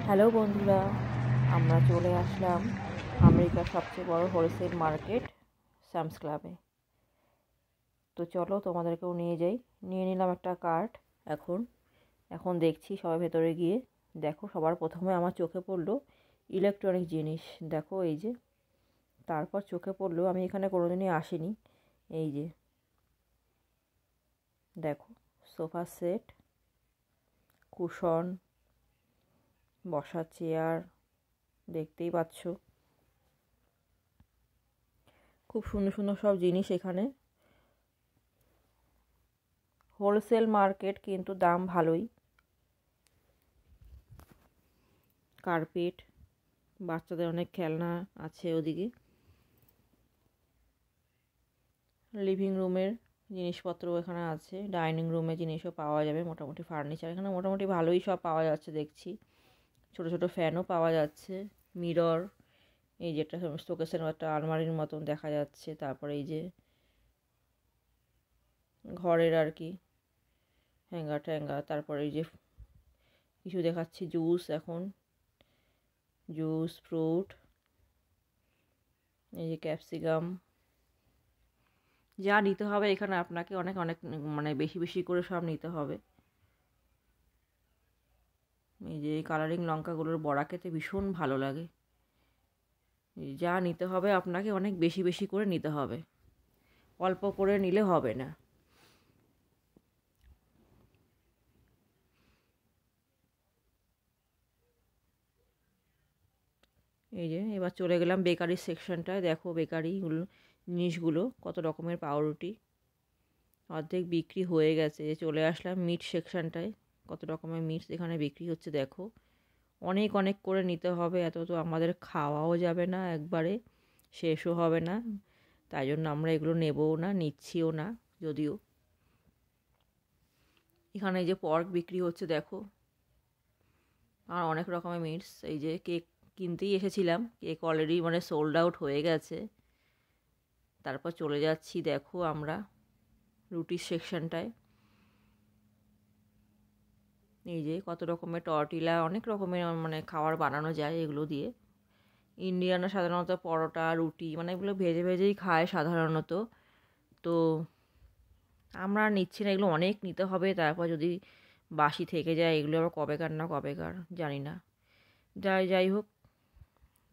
Hello বন্ধুরা, আমরা চলে আসলাম আমেরিকার সবচেয়ে বড় হোলসেল মার্কেট সামস ক্লাবে। তো চলো তোমাদেরকেও নিয়ে যাই। নিয়ে নিলাম একটা কার্ট। এখন এখন দেখছি সবাই ভেতরে গিয়ে। দেখো, সবার প্রথমে আমার চোখে পড়লো ইলেকট্রনিক জিনিস। দেখো এই যে, তারপর চোখে পড়লো, আমি এখানে কোনোদিনই আসিনি, এই যে দেখো, সোফা সেট, কুশন, বসার চেয়ার, দেখতেই পাচ্ছ খুব সুন্দর সুন্দর সব জিনিস এখানে। হোলসেল মার্কেট, কিন্তু দাম ভালোই। কার্পেট, বাচ্চাদের অনেক খেলনা আছে ওদিকে। লিভিং রুমের জিনিসপত্র এখানে আছে, ডাইনিং রুমে জিনিসও পাওয়া যাবে। মোটামুটি ফার্নিচার এখানে মোটামুটি ভালোই সব পাওয়া যাচ্ছে দেখছি। ছোট ছোট ফ্যানও পাওয়া যাচ্ছে। মিরর, এই যেটা শোকেসের একটা আলমারির মতন দেখা যাচ্ছে। তারপরে এই যে ঘরের আর কি হ্যাঙ্গার ট্যাঙ্গার। তারপরে এই যে কিছু দেখাচ্ছি জুস, এখন জুস, ফ্রুট, এই যে ক্যাপসিকাম। যা নিতে হবে এখানে আপনাকে অনেক অনেক মানে বেশি বেশি করে সব নিতে হবে। এই যে কালারিং লঙ্কাগুলোর বড়া খেতে ভীষণ ভালো লাগে। যা নিতে হবে আপনাকে অনেক বেশি বেশি করে নিতে হবে, অল্প করে নিলে হবে না। এই যে এবার চলে গেলাম বেকারির সেকশনটায়। দেখো বেকারিগুলো জিনিসগুলো, কত রকমের পাউরুটি, অর্ধেক বিক্রি হয়ে গেছে। চলে আসলাম মিট সেকশনটায়, কত রকমের মিট এখানে বিক্রি হচ্ছে। দেখো অনেক অনেক করে নিতে হবে, এত তো আমাদের খাওয়াও যাবে না, একবারে শেষও হবে না। তাই জন্য আমরা এগুলো নেবও না, নিচ্ছিও না যদিও। এখানে এই যে পর্ক বিক্রি হচ্ছে দেখো, আর অনেক রকমের মিটস। এই যে কেক কিনতেই এসেছিলাম, কেক অলরেডি মানে সোল্ড আউট হয়ে গেছে। তারপর চলে যাচ্ছি দেখো আমরা রুটির সেকশনটায়। এই যে কত রকমের টর্টিলা, অনেক রকমের মানে খাবার বানানো যায় এগুলো দিয়ে। ইন্ডিয়ানরা সাধারণত পরোটা, রুটি মানে এগুলো ভেজে ভেজেই খায় সাধারণত। তো আমরা নিচ্ছি না, এগুলো অনেক নিতে হবে। তারপর যদি বাসি থেকে যায়, এগুলো আবার কবেকার না কবেকার জানি না। যাই হোক,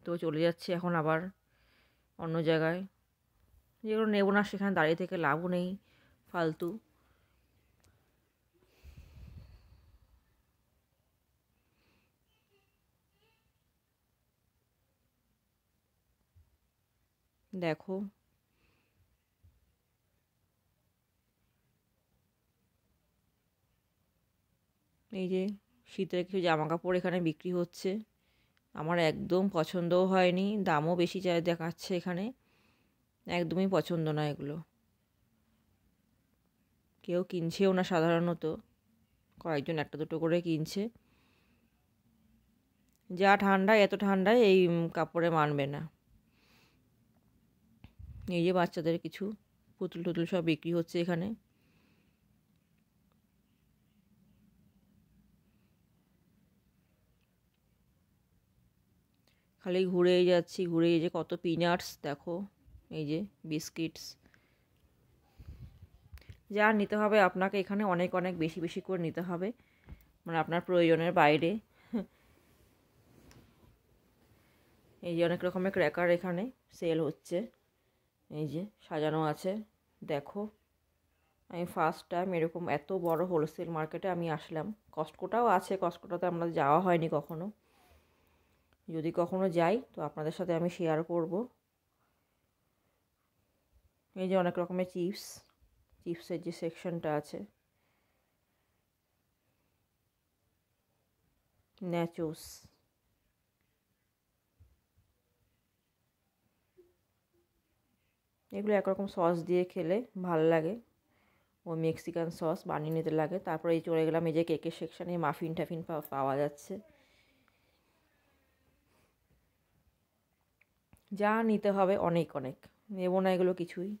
তো চলে যাচ্ছি এখন আবার অন্য জায়গায়। যেগুলো নেবো না সেখানে দাঁড়িয়ে থেকে লাভও নেই, ফালতু। দেখো এই যে শীতের কিছু জামা কাপড় এখানে বিক্রি হচ্ছে। আমার একদম পছন্দও হয়নি, দামও বেশি চাই দেখাচ্ছে এখানে। একদমই পছন্দ না এগুলো, কেউ কিনছেও না সাধারণত, কয়েকজন একটা দুটো করে কিনছে। যা ঠান্ডায়, এত ঠান্ডায় এই কাপড়ে মানবে না। এই যে বাচ্চাদের কিছু পুতুল টুতুল সব বিক্রি হচ্ছে এখানে। খালি ঘুরেই যাচ্ছি, ঘুরে এই যে কত পিনাটস দেখো, এই যে বিস্কিটস। যা নিতে হবে আপনাকে এখানে অনেক অনেক বেশি বেশি করে নিতে হবে, মানে আপনার প্রয়োজনের বাইরে। এই যে অনেক রকমের ক্র্যাকার এখানে সেল হচ্ছে, এই যে সাজানো আছে। দেখো আমি ফার্স্ট টাইম এরকম এত বড় হোলসেল মার্কেটে আমি আসলাম। কস্টকোটাও আছে, কস্টকোটাতে আমরা যাওয়া হয়নি কখনো। যদি কখনো যাই তো আপনাদের সাথে আমি শেয়ার করব। এই যে অনেক রকমের চিপস, চিপসের যে সেকশনটা আছে, ন্যাচোস, এগুলো একরকম সস দিয়ে খেলে ভাল লাগে, ও মেক্সিকান সস বানিয়ে নিতে লাগে। তারপরে এই চলে গেলাম এই যে কেকের সেকশানে, মাফিন টাফিন পাওয়া যাচ্ছে। যা নিতে হবে অনেক অনেক, নেব না এগুলো কিছুই।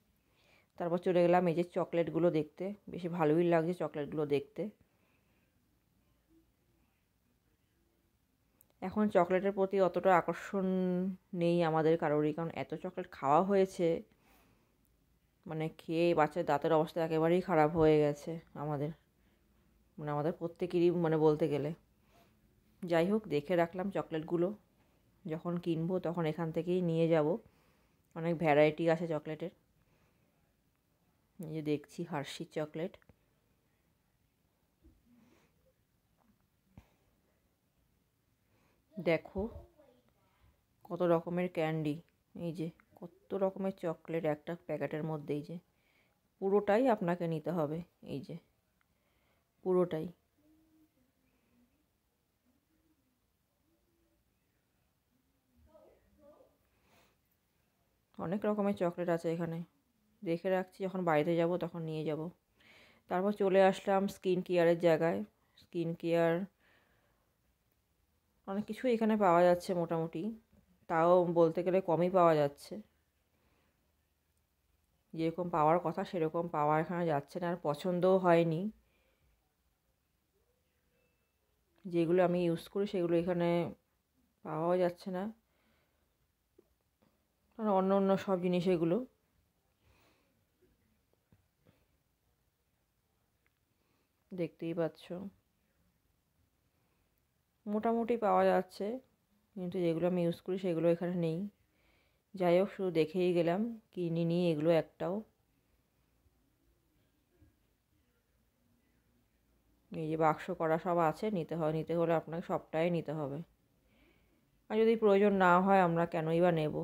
তারপর চলে গেলাম এই যে চকলেটগুলো দেখতে, বেশি ভালোই লাগছে চকলেটগুলো দেখতে। এখন চকলেটের প্রতি অতটা আকর্ষণ নেই আমাদের কারোরই, কারণ এত চকলেট খাওয়া হয়েছে, মানে খেয়ে বাচ্চার দাঁতের অবস্থা একেবারেই খারাপ হয়ে গেছে আমাদের, মানে আমাদের প্রত্যেকেরই মানে বলতে গেলে। যাই হোক, দেখে রাখলাম চকলেটগুলো, যখন কিনবো তখন এখান থেকেই নিয়ে যাব। অনেক ভ্যারাইটি আছে চকলেটের। এই যে দেখছি হার্শির চকলেট, দেখো কত রকমের ক্যান্ডি, এই যে কত রকমের চকলেট একটা প্যাকেটের মধ্যে। এই যে পুরোটাই আপনাকে নিতে হবে, এই যে পুরোটাই। অনেক রকমের চকলেট আছে এখানে, দেখে রাখছি, যখন বাড়িতে যাব তখন নিয়ে যাব। তারপর চলে আসলাম স্কিন কেয়ারের জায়গায়। স্কিন কেয়ার অনেক কিছুই এখানে পাওয়া যাচ্ছে মোটামুটি, তাও বলতে গেলে কমই পাওয়া যাচ্ছে। যেরকম পাওয়ার কথা সেরকম পাওয়া এখানে যাচ্ছে না, আর পছন্দও হয়নি। যেগুলো আমি ইউজ করি সেগুলো এখানে পাওয়াও যাচ্ছে না, আর অন্য অন্য সব জিনিস এগুলো দেখতেই পাচ্ছ মোটামুটি পাওয়া যাচ্ছে, কিন্তু যেগুলো আমি ইউজ করি সেগুলো এখানে নেই। যাই হোক, শুধু দেখেই গেলাম, কিনিনি এগুলো একটাও। এই যে বাক্স করা সব আছে, নিতে হলে আপনাকে সবটাই নিতে হবে, আর যদি প্রয়োজন না হয় আমরা কেনই বা নেব।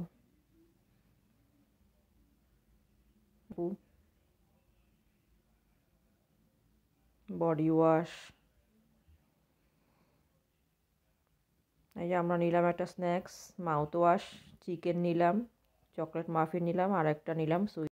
বডি ওয়াশ, এই যে আমরা নিলাম একটা স্ন্যাক্স মাউথ ওয়াশ, চিকেন নিলাম, চকলেট মাফিন নিলাম, আর একটা নিলাম সুইট।